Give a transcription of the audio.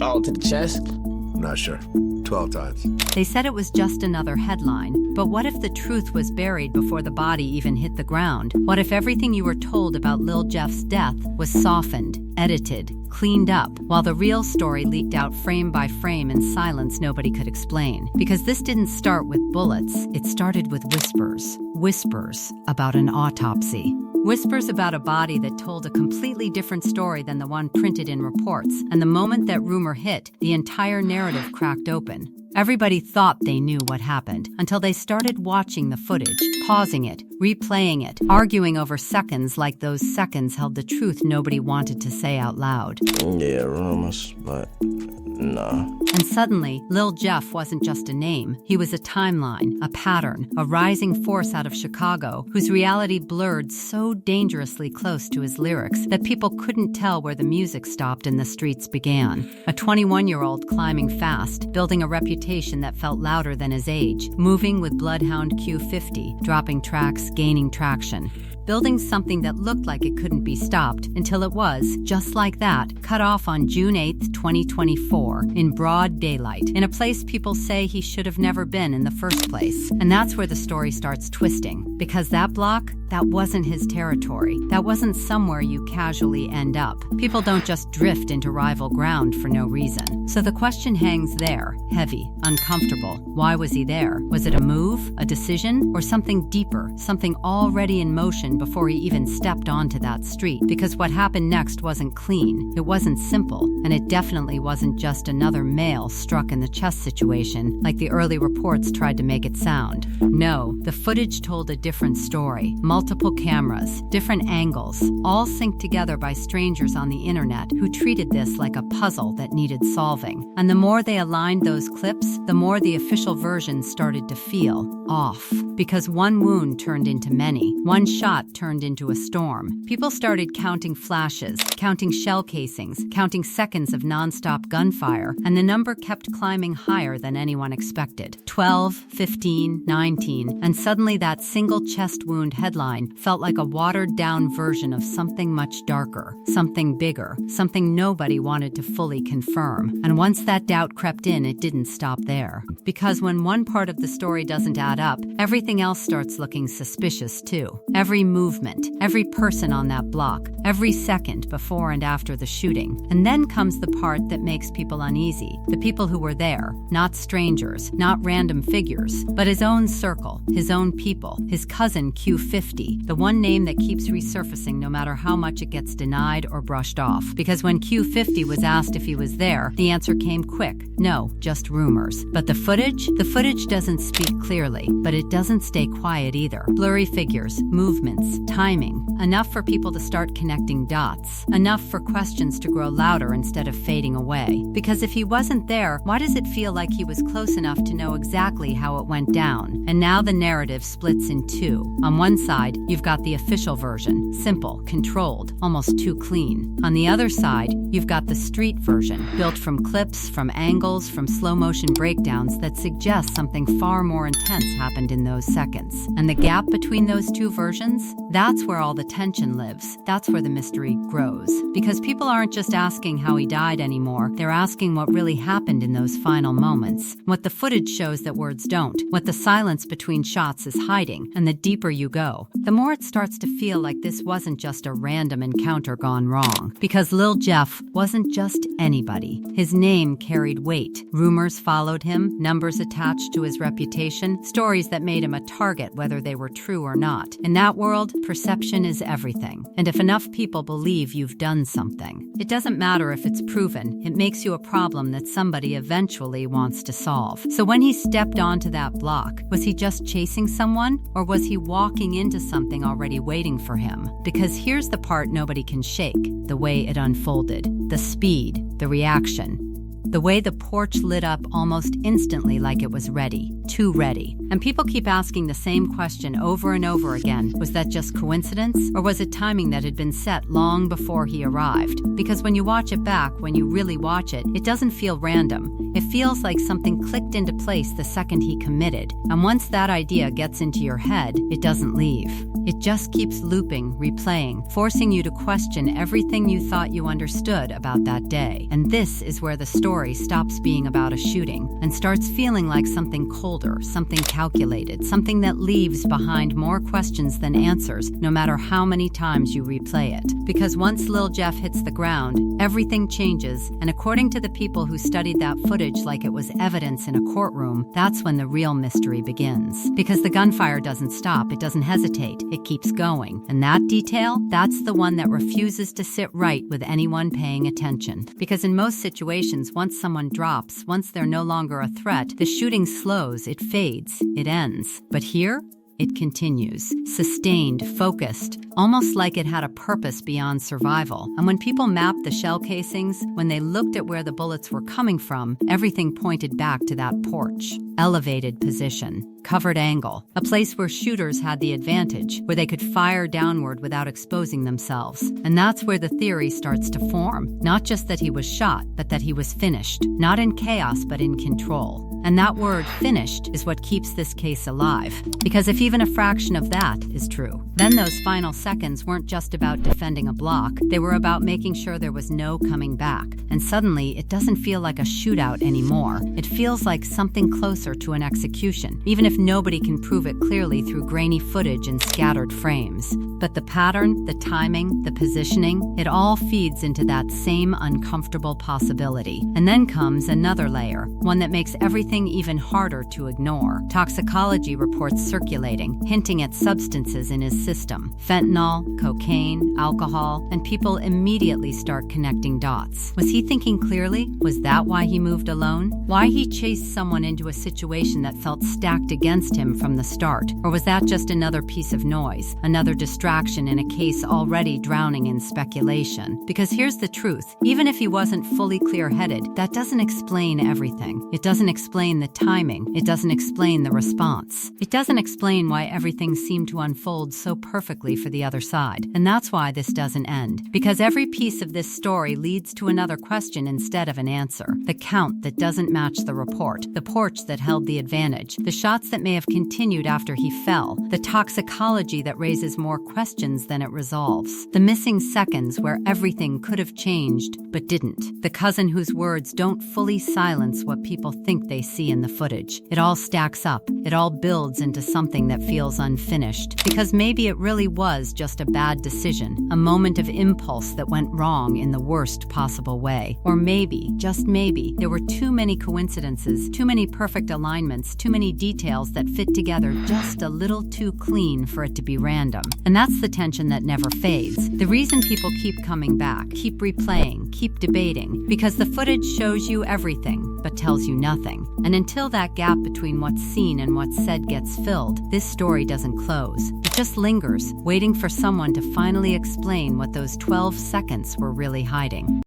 Oh, to the chest? I'm not sure. 12 times. They said it was just another headline, but what if the truth was buried before the body even hit the ground? What if everything you were told about Lil Jeff's death was softened, edited, cleaned up, while the real story leaked out frame by frame in silence nobody could explain? Because this didn't start with bullets, it started with whispers. Whispers about an autopsy. Whispers about a body that told a completely different story than the one printed in reports, and the moment that rumor hit, the entire narrative cracked open. Everybody thought they knew what happened until they started watching the footage, pausing it, replaying it, arguing over seconds like those seconds held the truth nobody wanted to say out loud. Yeah, rumors, but nah. And suddenly, Lil Jeff wasn't just a name. He was a timeline, a pattern, a rising force out of Chicago whose reality blurred so dangerously close to his lyrics that people couldn't tell where the music stopped and the streets began. A 21-year-old climbing fast, building a reputation that felt louder than his age, moving with Bloodhound Q50, dropping tracks, gaining traction. Building something that looked like it couldn't be stopped until it was, just like that, cut off on June 8, 2024, in broad daylight, in a place people say he should have never been in the first place. And that's where the story starts twisting, because that block, that wasn't his territory. That wasn't somewhere you casually end up. People don't just drift into rival ground for no reason. So the question hangs there, heavy, uncomfortable. Why was he there? Was it a move, a decision, or something deeper, something already in motion before he even stepped onto that street? Because what happened next wasn't clean, it wasn't simple, and it definitely wasn't just another male struck in the chest situation like the early reports tried to make it sound. No, the footage told a different story. Multiple cameras, different angles, all synced together by strangers on the internet who treated this like a puzzle that needed solving. And the more they aligned those clips, the more the official version started to feel off. Because one wound turned into many, one shot turned into a storm. People started counting flashes, counting shell casings, counting seconds of nonstop gunfire, and the number kept climbing higher than anyone expected. 12, 15, 19, and suddenly that single chest wound headline felt like a watered-down version of something much darker, something bigger, something nobody wanted to fully confirm. And once that doubt crept in, it didn't stop there. Because when one part of the story doesn't add up, everything else starts looking suspicious too. Every movement, every person on that block, every second before and after the shooting. And then comes the part that makes people uneasy. The people who were there, not strangers, not random figures, but his own circle, his own people, his cousin Q50, the one name that keeps resurfacing no matter how much it gets denied or brushed off. Because when Q50 was asked if he was there, the answer came quick. No, just rumors. But the footage doesn't speak clearly, but it doesn't stay quiet either. Blurry figures, movements, timing, enough for people to start connecting dots, enough for questions to grow louder instead of fading away. Because if he wasn't there, why does it feel like he was close enough to know exactly how it went down? And now the narrative splits in two. On one side, you've got the official version, simple, controlled, almost too clean. On the other side, you've got the street version, built from clips, from angles, from slow-motion breakdowns that suggest something far more intense happened in those seconds. And the gap between those two versions, that's where all the tension lives. That's where the mystery grows. Because people aren't just asking how he died anymore, they're asking what really happened in those final moments. What the footage shows that words don't, what the silence between shots is hiding, and the deeper you go, the more it starts to feel like this wasn't just a random encounter gone wrong. Because Lil Jeff wasn't just anybody. His name carried weight. Rumors followed him, numbers attached to his reputation, stories that made him a target whether they were true or not. In that world, perception is everything. And if enough people believe you've done something, it doesn't matter if it's proven, it makes you a problem that somebody eventually wants to solve. So when he stepped onto that block, was he just chasing someone, or was he walking into something already waiting for him? Because here's the part nobody can shake, the way it unfolded, the speed, the reaction. The way the porch lit up almost instantly like it was ready, too ready. And people keep asking the same question over and over again. Was that just coincidence? Or was it timing that had been set long before he arrived? Because when you watch it back, when you really watch it, it doesn't feel random. It feels like something clicked into place the second he committed. And once that idea gets into your head, it doesn't leave. It just keeps looping, replaying, forcing you to question everything you thought you understood about that day. And this is where the story stops being about a shooting and starts feeling like something colder, something calculated, something that leaves behind more questions than answers, no matter how many times you replay it. Because once Lil Jeff hits the ground, everything changes, and according to the people who studied that footage like it was evidence in a courtroom, that's when the real mystery begins. Because the gunfire doesn't stop, it doesn't hesitate, it keeps going. And that detail, that's the one that refuses to sit right with anyone paying attention. Because in most situations, once someone drops, once they're no longer a threat, the shooting slows, it fades, it ends. But here, it continues, sustained, focused, almost like it had a purpose beyond survival. And when people mapped the shell casings, when they looked at where the bullets were coming from, everything pointed back to that porch. Elevated position, covered angle, a place where shooters had the advantage, where they could fire downward without exposing themselves. And that's where the theory starts to form. Not just that he was shot, but that he was finished. Not in chaos, but in control. And that word, finished, is what keeps this case alive. Because if even a fraction of that is true, then those final seconds weren't just about defending a block, they were about making sure there was no coming back. And suddenly, it doesn't feel like a shootout anymore. It feels like something closer to an execution, even if nobody can prove it clearly through grainy footage and scattered frames. But the pattern, the timing, the positioning, it all feeds into that same uncomfortable possibility. And then comes another layer, one that makes everything even harder to ignore. Toxicology reports circulating, hinting at substances in his system. Fentanyl, cocaine, alcohol, and people immediately start connecting dots. Was he thinking clearly? Was that why he moved alone? Why he chased someone into a situation that felt stacked against him from the start? Or was that just another piece of noise, another distraction in a case already drowning in speculation? Because here's the truth, even if he wasn't fully clear-headed, that doesn't explain everything. It doesn't explain the timing. It doesn't explain the response. It doesn't explain why everything seemed to unfold so perfectly for the other side. And that's why this doesn't end. Because every piece of this story leads to another question instead of an answer. The count that doesn't match the report. The porch that held the advantage. The shots that may have continued after he fell. The toxicology that raises more questions than it resolves. The missing seconds where everything could have changed but didn't. The cousin whose words don't fully silence what people think they see in the footage. It all stacks up. It all builds into something that feels unfinished. Because maybe it really was just a bad decision, a moment of impulse that went wrong in the worst possible way. Or maybe, just maybe, there were too many coincidences, too many perfect alignments, too many details that fit together just a little too clean for it to be random. And that's the tension that never fades. The reason people keep coming back, keep replaying, keep debating, because the footage shows you everything, but tells you nothing. And until that gap between what's seen and what's said gets filled, this story doesn't close. It just lingers, waiting for someone to finally explain what those 12 seconds were really hiding.